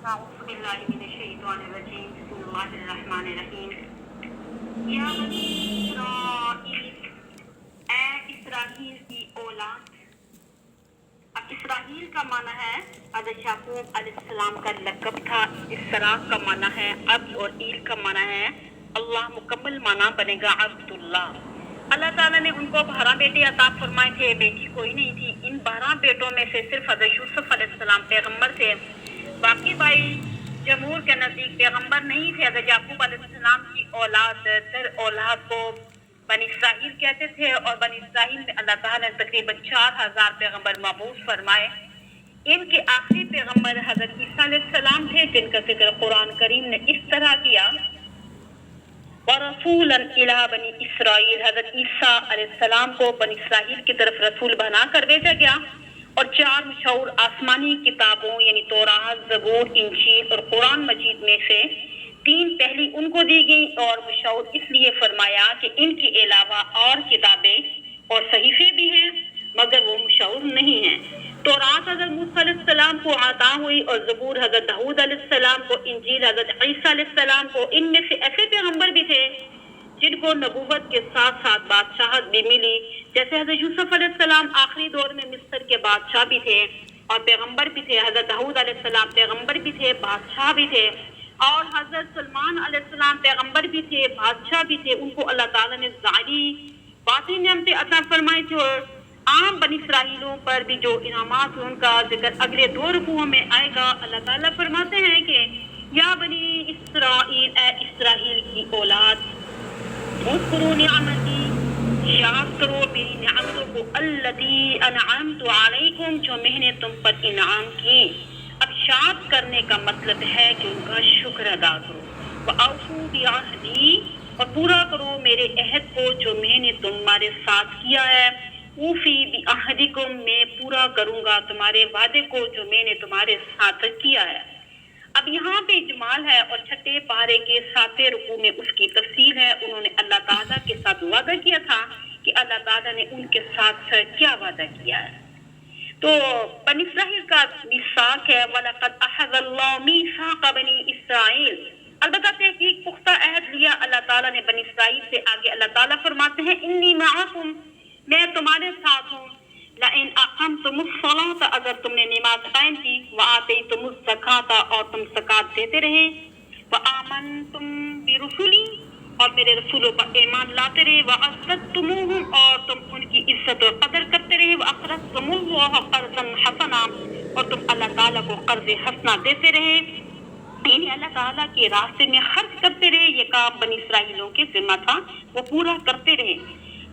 أعوذ بالله من الشيطان الرجيم بسم الله الرحمن الرحیم یا بنی اسرائیل، اے اسرائیل کی اولاد۔ اب اسرائیل کا معنی ہے حضرت یعقوب علیہ السلام کا لقب تھا، اسرا کا معنی ہے عبد اور ایل کا معنی ہے اللہ، مکمل معنی بنے گا عبد اللہ۔ اللہ تعالیٰ نے ان کو 12 بیٹے عطا فرمائے تھے، بیٹی کوئی نہیں تھی۔ ان 12 بیٹوں میں سے صرف حضرت یوسف علیہ السلام پیغمبر تھے، باقی بھائی جمہور کے نزدیک پیغمبر نہیں تھے۔ حضرت یعقوب علیہ السلام کی اولاد در اولاد کو بنی اسرائیل کہتے تھے، اور بنی اسرائیل میں اللہ تعالیٰ نے تقریباً 4000 پیغمبر مبعوث فرمائے۔ ان کے آخری پیغمبر حضرت عیسیٰ علیہ السلام تھے، جن کا ذکر قرآن کریم نے اس طرح کیا، وَرَسُولًا إِلَىٰ بَنِي اسرائیل، حضرت عیسیٰ علیہ السلام کو بنی اسرائیل کی طرف رسول بنا کر بھیجا گیا، اور 4 مشہور آسمانی کتابوں یعنی تورات، زبور، انجیل اور قرآن مجید میں سے 3 پہلی ان کو دی گئی، اور مشہور اس لیے فرمایا کہ ان کے علاوہ اور کتابیں اور صحیفے بھی ہیں مگر وہ مشہور نہیں ہیں۔ تورات حضرت موسیٰ علیہ السلام کو عطا ہوئی، اور زبور حضرت داؤد علیہ السلام کو، انجیل حضرت عیسیٰ علیہ السلام کو۔ ان میں سے ایسے پیغمبر بھی تھے جن کو نبوت کے ساتھ ساتھ بادشاہت بھی ملی، جیسے حضرت یوسف علیہ السلام آخری دور میں مصر کے بادشاہ بھی تھے اور پیغمبر بھی تھے، حضرت داؤد علیہ السلام پیغمبر بھی تھے، بادشاہ بھی تھے، اور حضرت سلمان علیہ السلام پیغمبر بھی تھے، بادشاہ بھی تھے۔ ان کو اللہ تعالیٰ نے ظاہری باطنی نعمتیں عطا فرمائی تھی، اور عام بنی اسرائیلوں پر بھی جو انعامات ہیں ان کا ذکر اگلے 2 رکوعوں میں آئے گا۔ اللہ تعالیٰ فرماتے ہیں کہ یا بنی اسرائیل، اے اسرائیل کی اولاد، اذکروا نعمتی، یاد کرو میری نعمتوں کو، التی انعمت علیکم، جو میں نے تم پر انعام کی۔ اب یاد کرنے کا مطلب ہے کہ ان کا شکر ادا کرو۔ وَأَوْفُوا بِعَهْدِی، اور پورا کرو میرے عہد کو جو میں نے تمہارے ساتھ کیا ہے۔ اوفی بعہدکم، میں پورا کروں گا تمہارے وعدے کو جو میں نے تمہارے ساتھ کیا ہے۔ اب یہاں پہ اجمال ہے، اور 6 پارے کے 7 رکوع میں اس کی تفصیل ہے۔ انہوں نے اللہ تعالیٰ کے ساتھ وعدہ کیا تھا کہ اللہ تعالیٰ نے ان کے ساتھ کیا وعدہ کیا ہے۔ تو بنی اسرائیل کا میثاق ہے، وَلَقَدْ أَخَذَ اللَّهُ مِيثَاقَ بَنِي إِسرَائِيلَ، البتہ تحقیق پختہ عہد لیا اللہ تعالیٰ نے بنی اسرائیل سے۔ آگے اللہ تعالیٰ فرماتے ہیں انی معکم، میں تمہارے ساتھ ہوں، لئن اقمتم الصلاۃ، اگر تم نے نماز قائم کی، وآتیتم الزکاۃ، اور تم زکات دیتے رہے، وآمنتم برسلی، اور میرے رسولوں پر ایمان لاتے رہے، وعزرتموہم، اور تم ان کی عزت اور قدر کرتے رہے، واقرضتم اللہ قرضا حسنا، اور تم اللہ تعالیٰ کو قرض حسنہ دیتے رہے، یعنی اللہ تعالیٰ کے راستے میں خرچ کرتے رہے۔ یہ کام بنی اسرائیلوں کے ذمہ تھا، وہ پورا کرتے رہے۔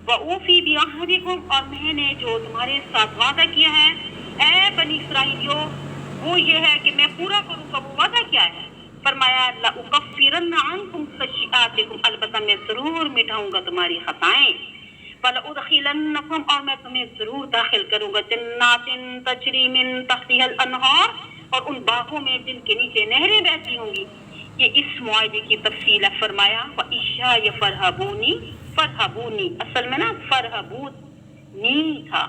وَأُوفِي بِعَهْدِکُم، اور میں نے جو تمہارے ساتھ وعدہ کیا ہے اے بنی اسرائیلیوں، وہ یہ ہے کہ میں پورا کروں گا۔ وہ وعدہ کیا ہے؟ فرمایا لَأُكَفِّرَنَّ عَنْکُمْ سَیِّئَاتِکُم، البتہ میں ضرور مٹاؤں گا تمہاری خطائیں، وَلَأُدْخِلَنَّکُم، اور میں تمہیں ضرور داخل کروں گا، جَنَّاتٍ تَجْرِی مِن تَحْتِہَا الْأَنْہَارُ، اور ان باغوں میں جن کے نیچے نہریں بہتی ہوں گی۔ یہ اس معاہدے کی تفصیل ہے۔ فرمایا وَإِیَّایَ فَارْہَبُونِ، فرہبونی، اصل میں نا فرہبونی تھا،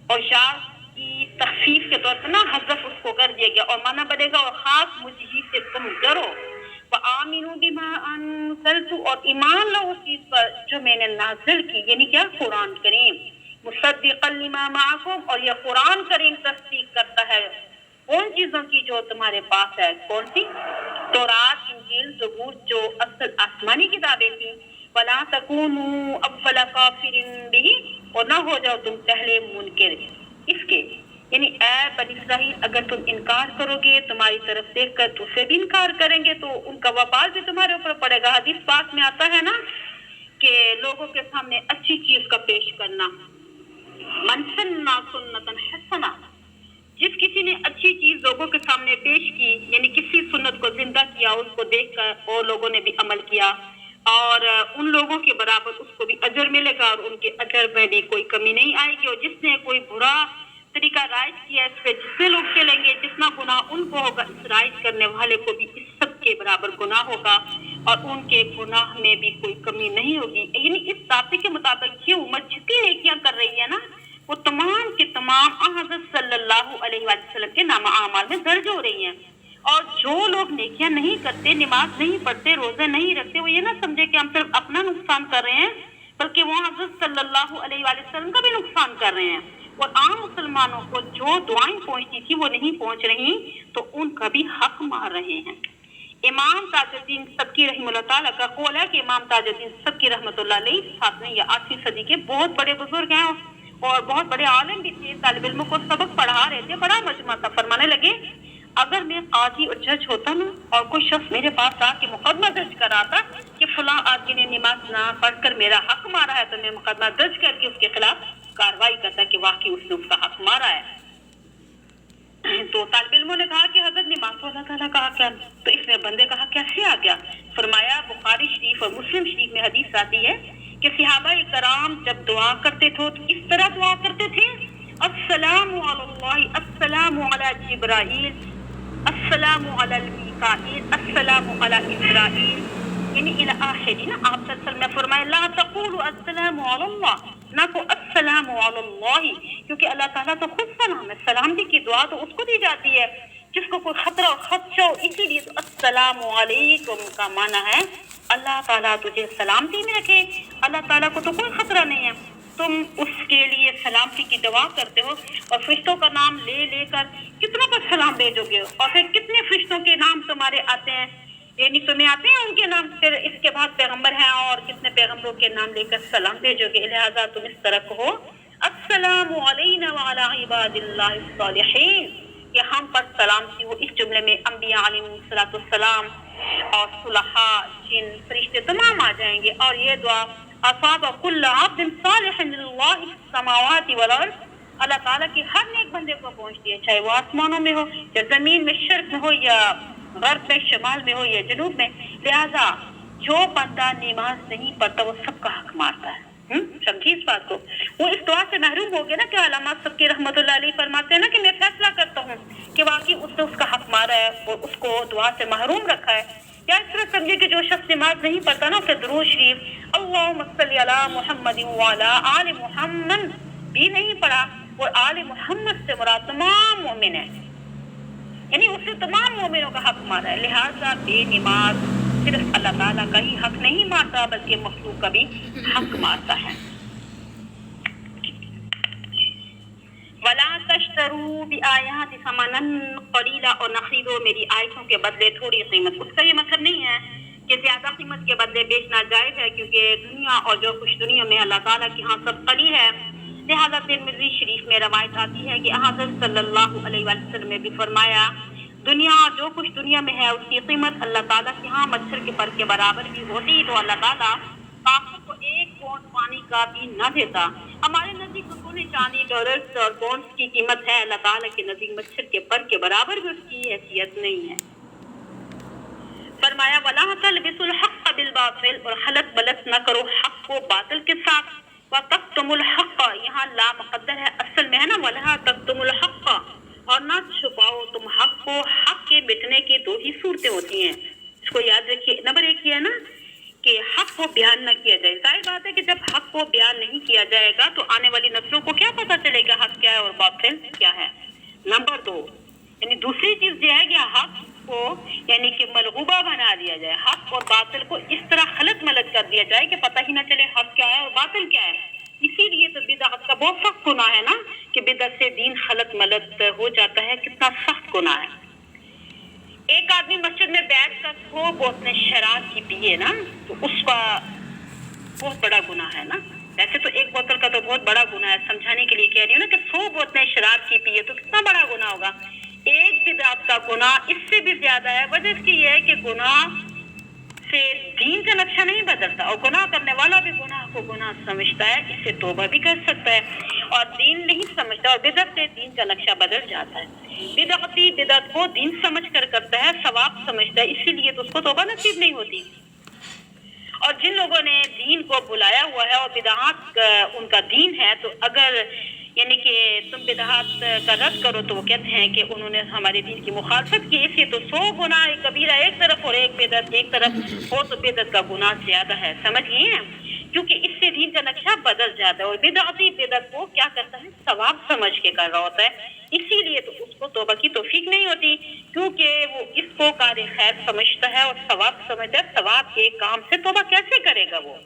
اور شاہ کی تخفیف کے طور پر نا حذف اس کو کر دیا گیا، اور معنی بنے گا اور خاص مجھ ہی سے تم ڈرو۔ وآمنوا بما انزلت، اور ایمان لاؤ اس چیز پر جو میں نے نازل کی، یعنی کیا؟ قرآن کریم، مصدقا لما معکم، اور یہ قرآن کریم تصدیق کرتا ہے ان چیزوں کی جو تمہارے پاس ہے۔ کون سی؟ تورات، انجیل، زبور، جو اصل آسمانی کتابیں تھیں۔ وَلَا تَكُونُوا أَوَّلَ كَافِرٍ بِهِ، اور نہ ہو جاؤ تم پہلے منکر اس کے، یعنی اے بنی اسرائیل اگر تم انکار کرو گے تمہاری طرف دیکھ کر دوسرے بھی انکار کریں گے تو ان کا وبال بھی تمہارے اوپر پڑے گا۔ حدیث پاک میں آتا ہے نا کہ لوگوں کے سامنے اچھی چیز کا پیش کرنا، من سنّا سنتاً حسنہ، جس کسی نے اچھی چیز لوگوں کے سامنے پیش کی، یعنی کسی سنت کو زندہ کیا، اس کو دیکھ کر اور لوگوں نے بھی عمل کیا، اور ان لوگوں کے برابر اس کو بھی اجر ملے گا، اور ان کے اجر میں بھی کوئی کمی نہیں آئے گی۔ اور جس نے کوئی برا طریقہ رائج کیا، اس پہ جتنے لوگ چلیں گے، جتنا گناہ ان کو ہوگا، اس رائج کرنے والے کو بھی اس سب کے برابر گناہ ہوگا، اور ان کے گناہ میں بھی کوئی کمی نہیں ہوگی۔ یعنی اس ضابطے کے مطابق یہ امت جتنی نیکیاں کر رہی ہے نا، وہ تمام کے تمام حضرت صلی اللہ علیہ وسلم کے نامہ اعمال میں درج ہو رہی ہیں، اور جو لوگ نیکیاں نہیں کرتے، نماز نہیں پڑھتے، روزے نہیں رکھتے، وہ یہ نہ سمجھے کہ ہم صرف اپنا نقصان کر رہے ہیں، بلکہ وہ حضرت صلی اللہ علیہ وآلہ وسلم کا بھی نقصان کر رہے ہیں، اور عام مسلمانوں کو جو دعائیں پہنچتی تھی وہ نہیں پہنچ رہی، تو ان کا بھی حق مار رہے ہیں۔ امام تاج الدین سبکی رحمہ اللہ تعالیٰ کا قول ہے کہ امام تاج الدین سبکی رحمۃ اللہ علیہ 7ویں یا 8ویں صدی کے بہت بڑے بزرگ ہیں اور بہت بڑے عالم بھی تھے، طالب علموں کو سبق پڑھا رہے تھے، بڑا مجمع تھا۔ فرمانے لگے اگر میں قاضی اور جج ہوتا نا اور کوئی شخص میرے پاس آ کے مقدمہ درج کراتا کہ فلاں آدمی نے نماز نہ پڑھ کر میرا حق مارا ہے، تو میں مقدمہ درج کر کے اس کے خلاف کارروائی کرتا کہ واقعی اس نے اس کا حق مارا ہے۔ تو طالب علموں نے کہا کہ حضرت نماز تو اللہ تعالیٰ کا حق ہے، تو اس میں بندے کا حق کیسے آ گیا؟ فرمایا بخاری شریف اور مسلم شریف میں حدیث آتی ہے کہ صحابہ کرام جب دعا کرتے تھے تو اس طرح دعا کرتے تھے، السلام علی اللہ، السلام علی جبرائیل، السلام علی میکائیل، السلام علی اسرائیل، یعنی الی آخر نا۔ آپ صلی اللہ علیہ وسلم نے فرمایا لا تقولوا السلام علی اللہ، نہ کو السلام علی اللہ، کیونکہ اللہ تعالیٰ تو خود سلام ہے، سلامتی کی دعا تو اس کو دی جاتی ہے جس کو کوئی خطرہ اور خدشہ ہو، اسی لیے تو السلام علیکم کا معنی ہے اللہ تعالیٰ تجھے سلامتی میں رکھے، اللہ تعالیٰ کو تو کوئی خطرہ نہیں ہے، تم اس کے لیے سلامتی کی دعا کرتے ہو، اور فرشتوں کا نام لے لے کر کتنوں پر سلام بھیجو گے، اور پھر کتنے فرشتوں کے نام تمہارے آتے ہیں، یعنی تمہیں آتے ہیں ان کے نام، پھر اس کے بعد پیغمبر ہیں اور کتنے پیغمبروں کے نام لے کر سلام بھیجو گے، لہٰذا تم اس طرح کہو السلام علینا وعلی عباد اللہ الصالحین، کہ ہم پر سلامتی ہو۔ اس جملے میں انبیاء علیہ السلام اور صلحاء، جن، فرشتے تمام آ جائیں گے، اور یہ دعا اصاب کل عبد صالح للہ السماوات والارض، اللہ تعالیٰ کی ہر نیک بندے کو پہنچتی ہے، چاہے وہ آسمانوں میں ہو یا زمین میں، شرق میں ہو یا غرب میں، شمال میں ہو یا جنوب میں، لہٰذا جو بندہ نماز نہیں پڑھتا وہ سب کا حق مارتا ہے۔ سمجھی اس بات کو؟ وہ اس دعا سے محروم ہو گیا نا کہ علامہ سبکی رحمۃ اللہ علیہ فرماتے ہیں نا کہ میں فیصلہ کرتا ہوں کہ واقعی اس نے اس کا حق مارا ہے اور اس کو دعا سے محروم رکھا ہے۔ یا اس طرح سمجھے کہ جو شخص نماز نہیں پڑھتا نا اسے درود شریف اللہم صلی علی محمد وعلی آل محمد بھی نہیں پڑھا، اور آل محمد سے مراد تمام مومن ہیں، یعنی اس نے تمام مومنوں کا حق مارا ہے، لہٰذا بے نماز صرف اللہ تعالیٰ کا ہی حق نہیں مارتا بلکہ مخلوق کا بھی حق مارتا ہے۔ وَلَا تَشْتَرُوا بِآيَاتِ ثَمَنًا قَلِيلًا، اور نہ خریدو میری آیتوں کے بدلے تھوڑی قیمت۔ اس کا یہ مطلب نہیں ہے کہ زیادہ قیمت کے بدلے بیچنا جائز ہے، کیونکہ دنیا اور جو کچھ دنیا میں اللہ تعالیٰ کے ہاں سب قلیل ہے، لہٰذا ترمذی شریف میں روایت آتی ہے کہ حضرت صلی اللہ علیہ وسلم نے بھی فرمایا دنیا، جو کچھ دنیا میں ہے اس کی قیمت اللہ تعالیٰ کے ہاں مچھر کے پر کے برابر بھی ہوتی، تو اللہ تعالیٰ کافر کو 1 پاؤنڈ پانی کا بھی نہ دیتا۔ ہمارے نزدیک تو سونے چاندی ڈالرز اور پاؤنڈز کی قیمت ہے، اللہ تعالیٰ کے نزدیک مچھر کے پر کے برابر بھی اس کی حیثیت نہیں ہے۔ فرمایا وَلَا تَلْبِسُوا الْحَقَّ بِالْبَاطِلِ، اور خلط بلط نہ کرو حق کو باطل کے ساتھ، وَتَكْتُمُوا الْحَقَّ، یہاں لا مقدر ہے، اصل میں ہے نا وَلَا تَكْتُمُوا الْحَقَّ، اور نہ چھپاؤ تم حق کو۔ حق کے مٹنے کی 2 ہی صورتیں ہوتی ہیں، اس کو یاد رکھیے۔ نمبر 1 یہ ہے نا کہ حق کو بیان نہ کیا جائے، ظاہر بات ہے کہ جب حق کو بیان نہیں کیا جائے گا تو آنے والی نسلوں کو کیا پتہ چلے گا حق کیا ہے اور باطل کیا ہے۔ نمبر 2 یعنی دوسری چیز یہ ہے کہ حق کو یعنی کہ ملغوبہ بنا دیا جائے، حق اور باطل کو اس طرح خلط ملط کر دیا جائے کہ پتہ ہی نہ چلے حق کیا ہے اور باطل کیا ہے۔ اسی لیے تو بدعت کا بہت سخت گناہ ہے نا کہ بدعت سے دین خلط ملط ہو جاتا ہے، کتنا سخت گناہ ہے۔ ایک آدمی مسجد میں بیٹھ کر 100 بوتلیں شراب کی پیے نا تو اس کا بہت بڑا گناہ ہے نا۔ ویسے تو 1 بوتل کا تو بہت بڑا گناہ ہے، سمجھانے کے لیے کہہ رہی ہوں نا کہ 100 بوتلیں شراب کی پیے تو کتنا بڑا گناہ ہوگا۔ ایک بدعت کا گناہ اس سے بھی زیادہ ہے۔ وجہ اس کی یہ ہے کہ گناہ سے دین کا نقشہ نہیں بدلتا، اور گناہ کرنے والا بھی گناہ کو گناہ سمجھتا ہے، اس سے توبہ بھی کر سکتا ہے، اور دین نہیں سمجھتا، اور بدعت سے دین کا نقشہ بدل جاتا ہے۔ بدعتی بدعت کو دین سمجھ کر کرتا ہے، ثواب سمجھتا ہے، اسی لیے تو اس کو توبہ نصیب نہیں ہوتی۔ اور جن لوگوں نے دین کو بلایا ہوا ہے اور بدعات ان کا دین ہے، تو اگر یعنی کہ تم بدعات کا رد کرو تو وہ کہتے ہیں کہ انہوں نے ہمارے دین کی مخالفت کی، اس لیے تو 100 گناہ کبیرہ ایک طرف اور ایک بدعت ایک طرف ہو تو بدعت کا گناہ زیادہ ہے، سمجھ گئے ہیں؟ کیونکہ اس سے دین کا نقشہ بدل جاتا ہے، اور بدعتی بدعت کو کیا کرتا ہے ثواب سمجھ کے کر رہا ہوتا ہے، اسی لیے تو اس کو توبہ کی توفیق نہیں ہوتی، کیونکہ وہ اس کو کار خیر سمجھتا ہے اور ثواب سمجھتا ہے۔ ثواب کے کام سے توبہ کیسے کرے گا وہ؟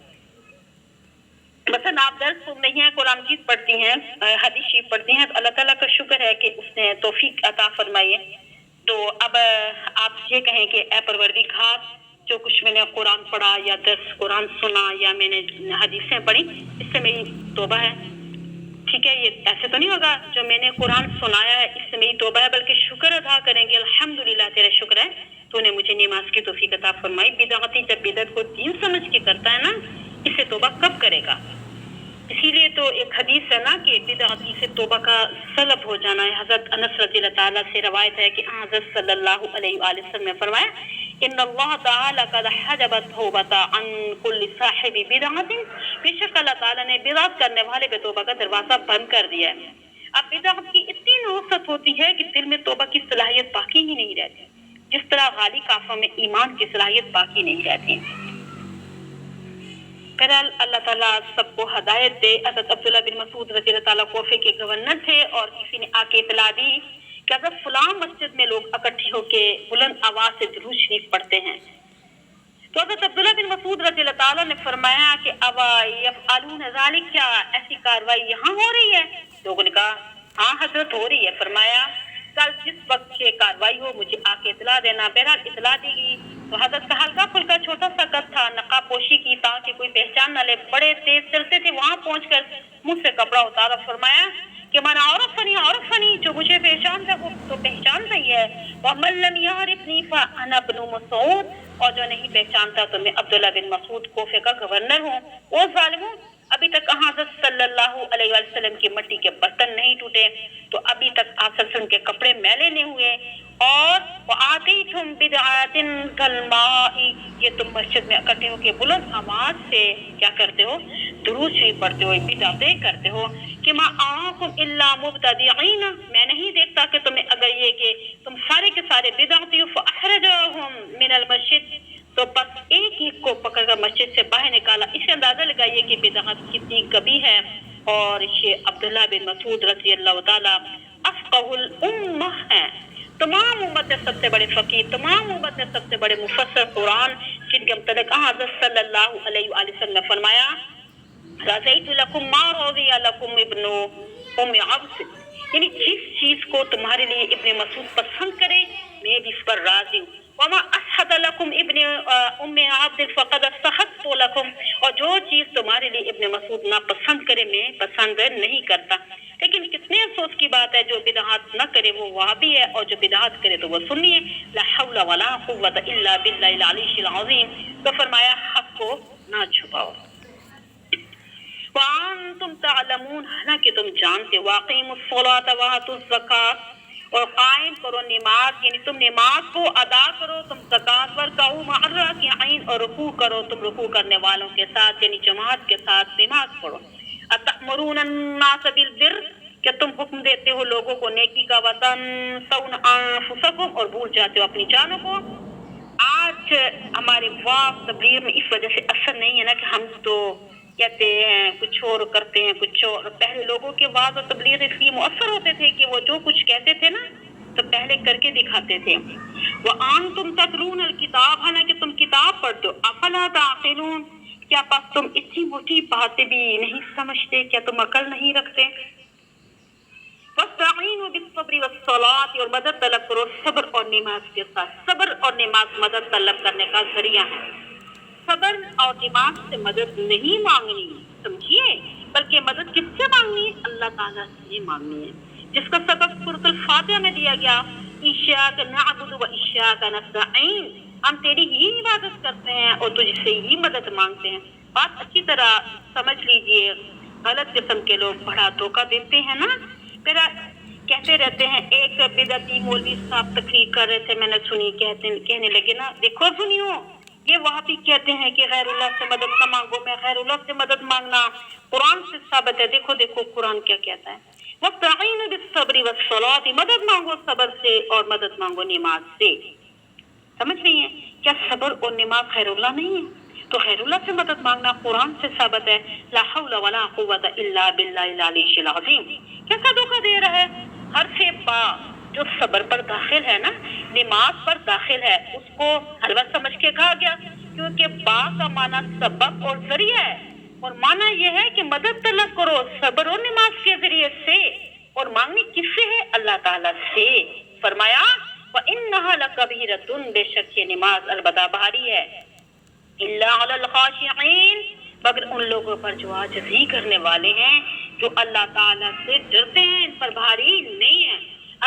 مثلا آپ درس سن رہی ہیں، قرآن مجید پڑھتی ہیں، حدیث شریف پڑھتی ہیں، تو اللہ تعالیٰ کا شکر ہے کہ اس نے توفیق عطا فرمائی ہے۔ تو اب آپ یہ کہیں کہ اے پروردگار، جو کچھ میں نے قرآن پڑھا یا درس قرآن سنا یا میں نے حدیثیں پڑھی، اس سے میری توبہ ہے، ٹھیک ہے؟ یہ ایسے تو نہیں ہوگا جو میں نے قرآن سنایا ہے اس سے میری توبہ ہے، بلکہ شکر ادا کریں گے، الحمدللہ تیرا شکر ہے تو نے مجھے نماز کی توفیق عطا فرمائی۔ بدعتی جب بدعت کو دین سمجھ کے کرتا ہے نا، اس سے توبہ کب کرے گا؟ اسی لیے تو ایک حدیث ہے نا کہ بدعتی سے توبہ کا سلب ہو جانا ہے۔ حضرت انس رضی اللہ تعالیٰ سے روایت ہے کہ حضرت صلی اللہ علیہ وآلہ وسلم نے فرمایا ان اللہ تعالیٰ قد حجب التوبۃ عن کل صاحب بدعۃ، بے شک اللہ تعالیٰ نے بدعت کرنے والے پہ توبہ کا دروازہ بند کر دیا ہے۔ اب بدعت کی اتنی نوسط ہوتی ہے کہ دل میں توبہ کی صلاحیت باقی ہی نہیں رہتی، جس طرح غالی کافوں میں ایمان کی صلاحیت باقی نہیں رہتی۔ بہرحال اللہ تعالیٰ سب کو ہدایت دے۔ حضرت عبداللہ بن مسعود رضی اللہ تعالیٰ کوفے کے گورنر تھے، اور کسی نے آ کے اطلاع دی کہ حضرت فلاں مسجد میں لوگ اکٹھے ہو کے بلند آواز سے درود شریف پڑھتے ہیں۔ تو حضرت عبداللہ بن مسعود رضی اللہ تعالیٰ نے فرمایا کہ ابا یفعلون ذالک، کیا ایسی کاروائی یہاں ہو رہی ہے؟ لوگوں نے کہا ہاں حضرت ہو رہی ہے۔ فرمایا کل جس وقت یہ کاروائی ہو مجھے آ کے اطلاع دینا۔ بہرحال اطلاع دی گئی تو حضرت کا ہلکا پھلکا چھوٹا سا قد تھا، نقاب پوشی کی تاکہ کوئی پہچان نہ لے، بڑے تیز چلتے تھے۔ وہاں پہنچ کر مجھ سے کپڑا اتارا، فرمایا کہ من عرفنی، جو مجھے پہچانتا ہے وہ تو پہچانتا ہی ہے، ومن لم یعرفنی فانا ابن مسعود، اور جو نہیں پہچانتا تو میں عبداللہ بن مسعود کوفے کا گورنر ہوں۔ وہ ظالموں، ابھی تک حضرت صلی اللہ علیہ وسلم کی مٹی کے برتن نہیں ٹوٹے، تو ابھی تک آپ صلی اللہ علیہ وسلم کے کپڑے میلے نہیں ہوئے، اور وآتیتم بدعات کالماء، یہ تم مسجد میں اکٹھے ہو کے بلند آواز سے کیا کرتے ہو؟ درود شریف پڑھتے ہو، بدعتیں کرتے ہو۔ کہ ما آکم الا مبتدعین، میں نہیں دیکھتا کہ تمہیں اگر یہ کہ تم سارے کے سارے بدعتی ہو، فاخرجوہم من المسجد، تو بس ایک ایک کو پکڑ کر مسجد سے باہر نکالا۔ اس سے اندازہ لگائیے کہ بدعت کتنی کبھی ہے۔ اور یہ عبداللہ بن مسعود رضی اللہ تعالیٰ افقہ الامہ ہیں، تمام امت میں سب سے بڑے فقیہ، تمام امت میں سب سے بڑے مفسر قرآن، جن کے متعلق حضرت صلی اللہ علیہ وآلہ وسلم نے فرمایا رضیت لکم ما رضی لکم ابن ام عبس، یعنی جس چیز کو تمہارے لیے ابن مسعود پسند کرے میں بھی اس پر راضی ہوں۔ وما اسحد لکم ابن ام عبد فقد استحدت لکم، اور جو چیز تمہارے لیے ابن مسعود ناپسند کرے میں پسند نہیں کرتا۔ لیکن کتنے افسوس کی بات ہے، جو بدعات نہ کرے وہ وہابی ہے، اور جو بدعات کرے تو وہ سنی ہے۔ لا حول ولا قوت الا باللہ العلی العظیم۔ تو فرمایا حق کو نہ چھپاؤ۔ وَأَنْتُمْ تَعْلَمُونَ، حالانکہ تم جانتے، وَأَقِيمُوا الصَّلَاةَ وَآتُوا الزَّكَاةَ، اور قائم کرو نماز، یعنی تم نماز کو ادا کرو، تم زکوٰۃ وَارْكَعُوا مَعَ الرَّاكِعِينَ، اور رکوع کرو تم رکوع کرنے والوں کے ساتھ، یعنی جماعت کے ساتھ نماز پڑھو۔ أَتَأْمُرُونَ النَّاسَ بِالْبِرِّ، کہ تم حکم دیتے ہو لوگوں کو نیکی کا، وَتَنْسَوْنَ أَنفُسَكُمْ، اور بھول جاتے ہو اپنی جانوں کو۔ آج ہمارے واقع تبلیغ میں اس وجہ سے اثر نہیں ہے نا کہ ہم تو کہتے ہیں کچھ اور کرتے ہیں کچھ اور۔ پہلے لوگوں کے واعظ و تبلیغ اس لیے مؤثر ہوتے تھے کہ وہ جو کچھ کہتے تھے نا تو پہلے کر کے دکھاتے تھے۔ وَأَنْتُمْ تَتْلُونَ الْكِتَابَ، حالانکہ تم کتاب پڑھتے ہو۔ أَفَلَا تَعْقِلُونَ، کیا پس تم اتنی موٹی باتیں بھی نہیں سمجھتے؟ کیا تم عقل نہیں رکھتے؟ وَاسْتَعِينُوا بِالصَّبْرِ وَالصَّلَاةِ، اور مدد طلب کرو صبر اور نماز کے ساتھ۔ صبر اور نماز مدد طلب کرنے کا ذریعہ ہے۔ صبر اور نماز سے مدد نہیں مانگنی، سمجھیے، بلکہ مدد کس سے مانگنی ہے؟ اللہ تعالیٰ سے مانگنی ہے، جس کا سبق سورۃ الفاتحہ میں دیا گیا، ایاک نعبد و ایاک نستعین، ہم تیری ہی عبادت کرتے ہیں اور تجھ سے ہی مدد مانگتے ہیں۔ بات اچھی طرح سمجھ لیجئے، غلط قسم کے لوگ بڑا دھوکہ دیتے ہیں نا، پھر کہتے رہتے ہیں۔ ایک بدعتی مولوی صاحب تقریر کر رہے تھے، میں نے سنی، کہنے لگے نا، دیکھو سنیو، یہ وہاں بھی کہتے ہیں کہ غیر اللہ سے مدد نہ مانگو، میں غیر اللہ سے مدد مانگنا قرآن سے ثابت ہے۔ دیکھو دیکھو قرآن کیا کہتا ہے، وَاسْتَعِينُوا بِالصَّبْرِ وَالصَّلَاةِ، مدد مانگو صبر سے اور مدد مانگو نماز سے۔ سمجھ رہی ہیں؟ کیا صبر اور نماز خیر اللہ نہیں ہے؟ تو خیر اللہ سے مدد مانگنا قرآن سے ثابت ہے۔ لا حول ولا قوت الا باللہ العلی العظیم۔ کیسا دھوکہ دے رہا ہے؟ حرف با جو صبر پر داخل ہے نا، نماز پر داخل ہے، اس کو حلوہ سمجھ کے کہا گیا، کیونکہ با کا معنی سبب اور ذریعہ ہے، اور معنی یہ ہے کہ مدد طلب کرو صبر اور نماز کے ذریعے سے، اور مانگنی کس سے ہے؟ اللہ تعالیٰ سے۔ فرمایا وَإِنَّهَا لَكَبِيرَةٌ، بے شک یہ نماز البتہ بھاری ہے، إِلَّا عَلَى الْخَاشِعِينَ، مگر ان لوگوں پر جو عاجزی کرنے والے ہیں، جو اللہ تعالیٰ سے ڈرتے ہیں، ان پر بھاری نہیں ہے۔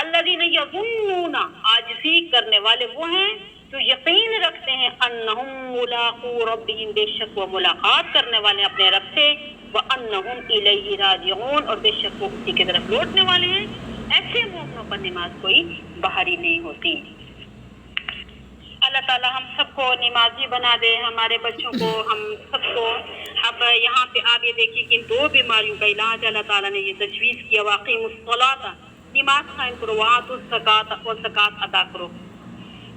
الذین یظنون، عاجزی کرنے والے وہ ہیں جو یقین رکھتے ہیں، انہم ملاقو ربہم، بے شک وہ ملاقات کرنے والے ہیں اپنے رب سے، وانہم الیہ راجعون، اور بے شک وہ اسی کی طرف لوٹنے والے ہیں۔ ایسے مومنوں پر نماز کوئی بھاری نہیں ہوتی۔ اللہ تعالیٰ ہم سب کو نمازی بنا دے، ہمارے بچوں کو، ہم سب کو۔ اب یہاں پہ آپ یہ دیکھیے کہ دو بیماریوں کا علاج اللہ تعالیٰ نے یہ تجویز کیا، واقعی الصلاۃ، نماز قائم کرو، وآتوا الزکاۃ، اور زکوٰۃ ادا کرو۔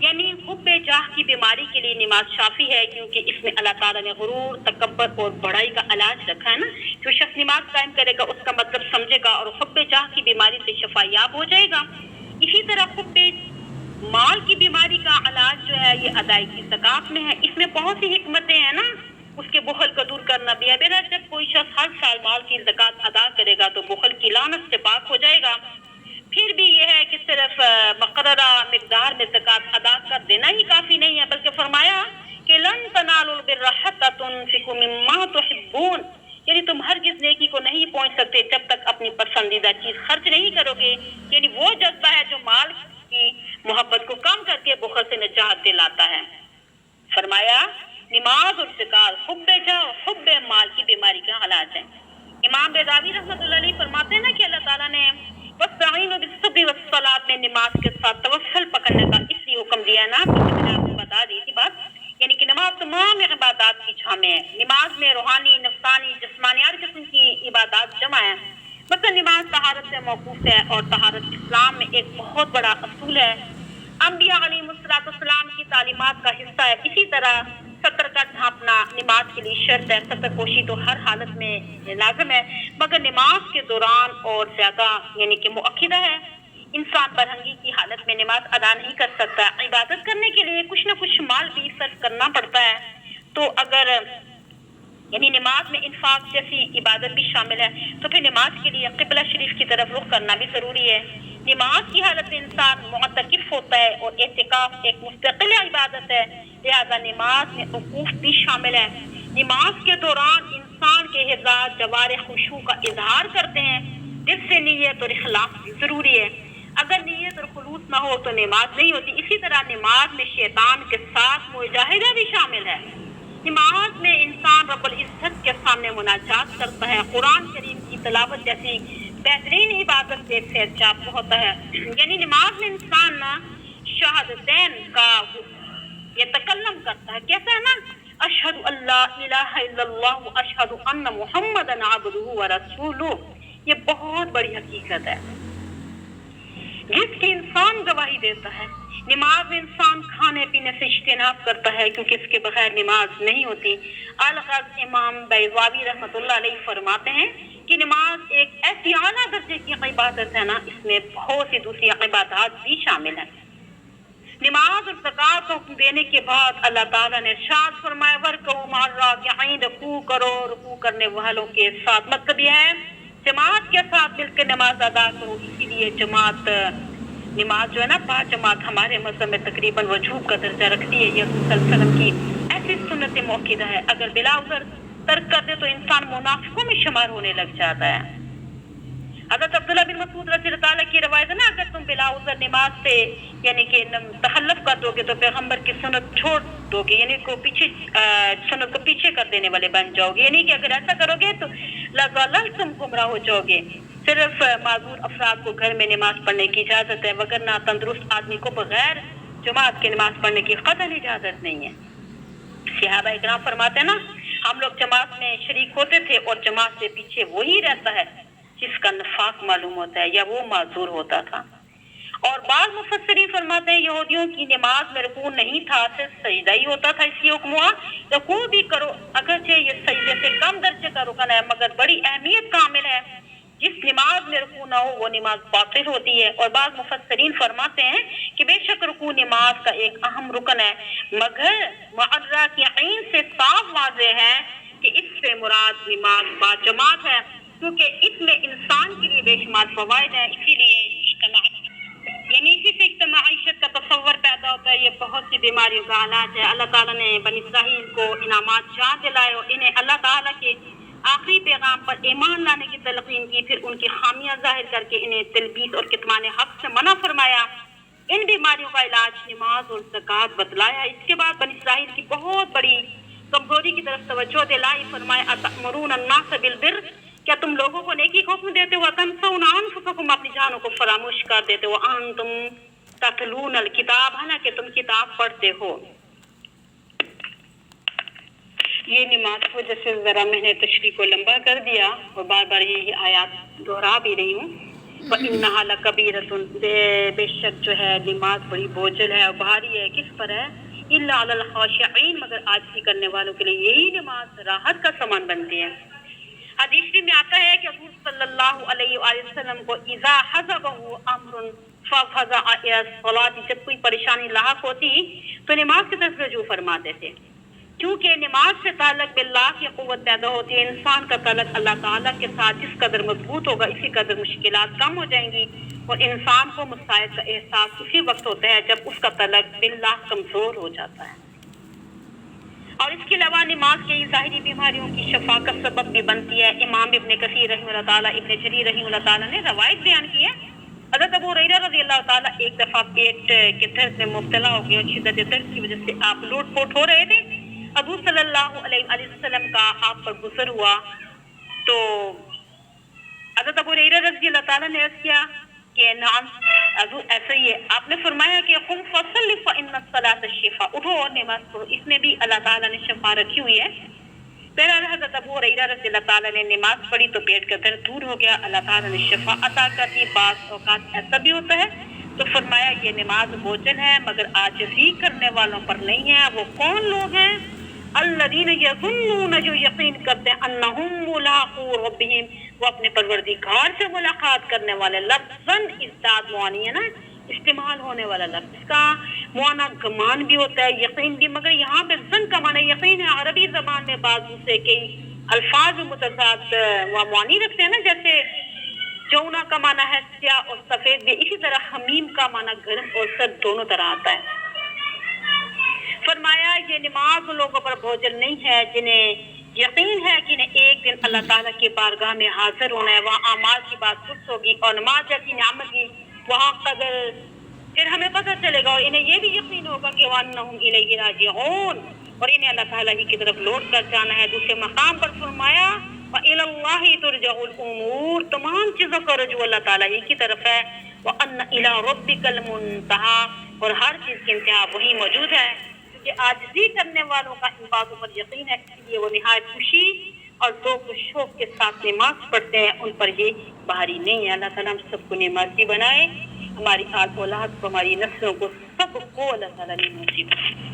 یعنی حب جاہ کی بیماری کے لیے نماز شافی ہے، کیونکہ اس میں اللہ تعالیٰ نے غرور، تکبر اور بڑائی کا علاج رکھا ہے نا۔ جو شخص نماز قائم کرے گا اس کا مطلب سمجھے گا اور حب جاہ کی بیماری سے شفا یاب ہو جائے گا۔ اسی طرح حب مال کی بیماری کا علاج جو ہے یہ ادائیگی زکوٰۃ میں ہے۔ اس میں بہت سی حکمتیں ہیں نا، اس کے بخل کو دور کرنا بھی ہے۔ میرا جب کوئی شخص ہر سال مال کی زکوٰۃ ادا کرے گا تو بخل کی لعنت سے پاک ہو جائے گا۔ پھر بھی یہ ہے کہ صرف مقررہ مقدار میں زکوٰۃ ادا کر دینا ہی کافی نہیں ہے، بلکہ فرمایا کہ لن تنالوا البر حتی تنفقوا مما تحبون، یعنی تم ہرگز نیکی کو نہیں پہنچ سکتے جب تک اپنی پسندیدہ چیز خرچ نہیں کرو گے۔ یعنی وہ جذبہ ہے جو مال کی محبت کو کم کر کے بخل سے نجات دلاتا ہے۔ فرمایا نماز اور زکوٰۃ حب جاہ، حب مال کی بیماری کا علاج ہے۔ امام بیضاوی رحمۃ اللہ علیہ فرماتے ہیں نا کہ اللہ تعالیٰ نے وَاسْتَعِینُوا بِالصَّبْرِ وَالصَّلَاةِ میں نماز کے ساتھ توسل پکڑنے کا اس لیے حکم دیا نا، تو میں نے آپ کو بتا دی تھی بات، یعنی کہ نماز تمام عبادات کی جامع ہے۔ نماز میں روحانی، نفسانی، جسمانی ہر قسم کی عبادات جمع ہے۔ مثلا نماز طہارت سے موقوف ہے، اور طہارت اسلام میں ایک بہت بڑا اصول ہے، انبیاء علیہ السلام کی تعلیمات کا حصہ ہے۔ اسی طرح ستر کا ڈھانپنا نماز کے لیے شرط ہے، ستر پوشی تو ہر حالت میں لازم ہے، مگر نماز کے دوران اور زیادہ یعنی کہ مؤکدہ ہے۔ انسان برہنگی کی حالت میں نماز ادا نہیں کر سکتا، عبادت کرنے کے لیے کچھ نہ کچھ مال بھی صرف کرنا پڑتا ہے، تو اگر یعنی نماز میں انفاق جیسی عبادت بھی شامل ہے تو پھر نماز کے لیے قبلہ شریف کی طرف رخ کرنا بھی ضروری ہے۔ نماز کی حالت میں انسان معتکف ہوتا ہے، اور اعتکاف ایک مستقل عبادت ہے، لہذا نماز میں وقوف بھی شامل ہے۔ نماز کے دوران انسان کے اعضاء جوارح خشوع کا اظہار کرتے ہیں، دل سے نیت اور اخلاص بھی ضروری ہے۔ اگر نیت اور خلوص نہ ہو تو نماز نہیں ہوتی۔ اسی طرح نماز میں شیطان کے ساتھ مجاہدہ بھی شامل ہے۔ نماز میں انسان رب العزت کے سامنے مناجات کرتا ہے، قرآن کریم کی تلاوت جیسی بہترین عبادت سے فیض یاب ہوتا ہے۔ یعنی نماز میں انسان شہادتین کا یہ تکلم کرتا ہے، کیسا ہے نا، اشہد اللہ الہ الا اللہ و اشہد ان محمدً عبدہ و رسولہ، یہ بہت بڑی حقیقت ہے جس کی انسان گواہی دیتا ہے۔ نماز میں انسان کھانے پینے سے اجتناب کرتا ہے، کیونکہ اس کے بغیر نماز نہیں ہوتی۔ الغرض امام بیضاوی رحمۃ اللہ علیہ فرماتے ہیں کہ نماز ایک ایسی اعلیٰ درجے کی عبادت ہے نا، اس میں بہت سی دوسری عبادات بھی شامل ہیں۔ نماز اور زکوٰۃ کو حکم دینے کے بعد اللہ تعالیٰ نے ارشاد فرمایا وَارْكَعُوا مَعَ الرَّاكِعِينَ، رکوع کرو رکوع کرنے والوں کے ساتھ، مطلب یہ ہے جماعت کے ساتھ مل کے نماز ادا کرو۔ اسی لیے نماز جو ہے نا با جماعت ہمارے مذہب میں تقریباً وجوب کا درجہ رکھتی ہے۔ یہ رسول صلی اللہ علیہ وسلم کی ایسی سنت موقدہ ہے، اگر بلا عذر ترک کر دے تو انسان منافقوں میں شمار ہونے لگ جاتا ہے۔ حضرت عبداللہ بن مسعود رضی اللہ عنہ کی روایت ہے نا، اگر تم بلا عذر نماز سے یعنی کہ تخلف کر دو گے تو پیغمبر کی سنت چھوڑ دو گے، یعنی سنت کو پیچھے کر دینے والے بن جاؤ گے، یعنی کہ اگر ایسا کرو گے تو لَضَلَلْتُمْ گمراہ ہو جاؤ گے۔ صرف معذور افراد کو گھر میں نماز پڑھنے کی اجازت ہے، وگرنہ تندرست آدمی کو بغیر جماعت کی نماز پڑھنے کی قطعاً اجازت نہیں ہے۔ صحابہ اکرام فرماتے ہیں نا، ہم لوگ جماعت میں شریک ہوتے تھے اور جماعت سے پیچھے وہی رہتا ہے جس کا نفاق معلوم ہوتا ہے یا وہ معذور ہوتا تھا۔ اور بعض مفسرین فرماتے ہیں یہودیوں کی نماز میں رکوع نہیں تھا، صرف سجدہ ہی ہوتا تھا، اس لیے حکم ہوا رکوع بھی کرو، اگرچہ یہ سجدے سے کم درجے کا رکن ہے مگر بڑی اہمیت کا عامل ہے۔ جس نماز میں رکوع نہ ہو وہ نماز باطل ہوتی ہے۔ اور بعض مفسرین فرماتے ہیں کہ بے شک رکوع نماز کا ایک اہم رکن ہے، مگر معرہ کی عین سے صاف واضح ہے کہ اس سے مراد نماز با جماعت ہے، کیونکہ اس میں انسان کے لیے بے شمار فوائد ہیں۔ اسی لیے اسی سے اجتماعیت کا تصور پیدا ہوتا ہے۔ یہ بہت سی بیماریوں کا علاج ہے۔ اللہ تعالیٰ نے بنی اسرائیل کو انعامات یاد دلائے اور انہیں اللہ تعالیٰ کے آخری پیغام پر ایمان لانے کی تلقین کی، پھر ان کی خامیاں ظاہر کر کے انہیں تلبیس اور کتمان حق سے منع فرمایا۔ ان بیماریوں کا علاج نماز اور زکوٰۃ بتلایا۔ اس کے بعد بنی اسرائیل کی بہت بڑی کمزوری کی طرف توجہ دلائی، فرمایا اتأمرون الناس بالبر، کیا تم لوگوں کو نیکی کا حکم دیتے ہو، تنسون انفسکم، اپنی جانوں کو فراموش کر دیتے ہو، انتم تتلون الکتاب، حالانکہ تم کتاب پڑھتے ہو۔ یہ نماز کی وجہ سے ذرا میں نے تشریح کو لمبا کر دیا اور بار بار یہ آیات دہرا بھی رہی ہوں۔ وَإِنَّهَا لَكَبِيرَةٌ، بے شک جو ہے نماز بڑی بوجھل ہے اور بھاری ہے۔ کس پر ہے؟ إِلَّا عَلَى الْخَاشِعِينَ، مگر عاجزی کرنے والوں کے لیے یہی نماز راحت کا سامان بنتی ہے۔ حدیث میں آتا ہے کہ حضور صلی اللہ علیہ وآلہ وسلم کو اذا حزبہ امر ففزع الى الصلاۃ، جب کوئی پریشانی لاحق ہوتی تو نماز کی طرف رجوع فرماتے تھے، کیونکہ نماز سے تعلق باللہ کی قوت پیدا ہوتی ہے۔ انسان کا تعلق اللہ تعالیٰ کے ساتھ جس قدر مضبوط ہوگا اسی قدر مشکلات کم ہو جائیں گی، اور انسان کو مسائل کا احساس اسی وقت ہوتا ہے جب اس کا تعلق باللہ کمزور ہو جاتا ہے۔ اور اس کے علاوہ نماز کئی ظاہری بیماریوں کی شفا کا سبب بھی بنتی ہے۔ امام ابن کثیر رحمہ اللہ تعالیٰ، ابن جریر رحمہ اللہ تعالیٰ نے روایت بیان کی ہے، حضرت ابو ہریرہ رضی اللہ تعالیٰ ایک دفعہ پیٹ کے درد میں مبتلا ہو گئے اور شدت درد کی وجہ سے آپ لوٹ پوٹ ہو رہے تھے۔ حضور صلی اللہ علیہ وآلہ وسلم کا آپ پر گزر ہوا تو حضرت ابو ہریرہ رضی اللہ تعالیٰ نے عرض کیا کہ نعم حضور ایسا ہی ہے۔ آپ نے فرمایا کہ قم فصل فإن الصلاۃ شفاء، اٹھو اور نماز پڑھو، اس میں بھی اللہ تعالیٰ نے شفا رکھی ہوئی ہے۔ پہلا حضرت ابو ہریرہ رضی اللہ تعالیٰ نے نماز پڑھی تو پیٹ کا درد دور ہو گیا، اللہ تعالیٰ نے شفا عطا کر دی۔ بعض اوقات ایسا بھی ہوتا ہے تو فرمایا یہ نماز بوجھل ہے مگر عاجزی کرنے والوں پر نہیں ہے۔ وہ کون لوگ ہیں؟ الذین یظنون، جو یقین کرتے ہیں، انہم ملاقو ربہم، وہ اپنے پروردگار سے ملاقات کرنے والے۔ لفظاً ازداد معانی ہے نا، استعمال ہونے والا لفظ، اس کا معنی گمان بھی ہوتا ہے، یقین بھی، مگر یہاں پہ زن کا معنی یقین ہے۔ عربی زبان میں بعض سے کئی الفاظ متضاد و معانی رکھتے ہیں نا، جیسے جونا کا معنی ہے سیاہ اور سفید بھی، اسی طرح حمیم کا معنی گرم اور سرد دونوں طرح آتا ہے۔ فرمایا یہ نماز ان لوگوں پر بوجھل نہیں ہے جنہیں یقین ہے کہ انہیں ایک دن اللہ تعالیٰ کی بارگاہ میں حاضر ہونا ہے، وہاں اعمال کی بات درست ہوگی اور نماز جیسی نعمت کی وہاں قدر پھر ہمیں پتہ چلے گا، اور انہیں یہ بھی یقین ہوگا کہ وَأَنَّهُمْ إِلَيْهِ رَاجِعُونَ، اور انہیں اللہ تعالیٰ ہی کی طرف لوٹ کر جانا ہے۔ دوسرے مقام پر فرمایا وَإِلَى اللَّهِ تُرْجَعُ الْأُمُورُ، تمام چیزوں کا رجوع اللہ تعالیٰ ہی کی طرف ہے۔ وَأَنَّ إِلَى رَبِّكَ الْمُنْتَهَىٰ، اور ہر چیز کی انتہا وہی موجود ہے۔ کہ عاجزی کرنے والوں کا ان باتوں پر یقین ہے، اس لیے وہ نہایت خوشی اور ذوق و شوق کے ساتھ نماز پڑھتے ہیں، ان پر یہ بھاری نہیں ہے۔ اللہ تعالیٰ ہم سب کو نمازی بنائے، ہماری آل اولاد کو، ہماری نسلوں کو، سب کو اللہ تعالیٰ نے نصیب کرے۔